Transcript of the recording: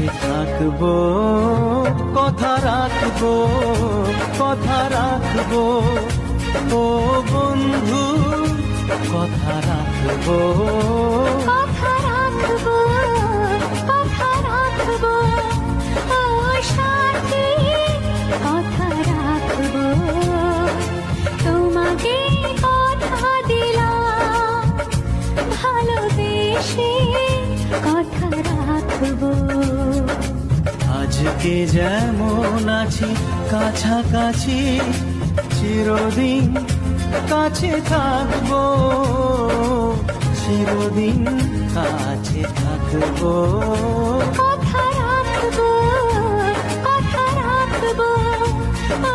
কাছে থাকবো, কথা রাখবো, কথা রাখবো, ও বন্ধু কথা রাখবো। কথা রাখবো, কথা রাখবো, ও সাথী কথা রাখবো। তোমাকে কথা দিলাম, ভালোবেসে কথা রাখবো। আজকে যেমন আছি কাছাকাছি, চিরদিন কাছে থাকবো, চিরদিন কাছে থাকবো। কথা রাখবো, কথা রাখবো, ও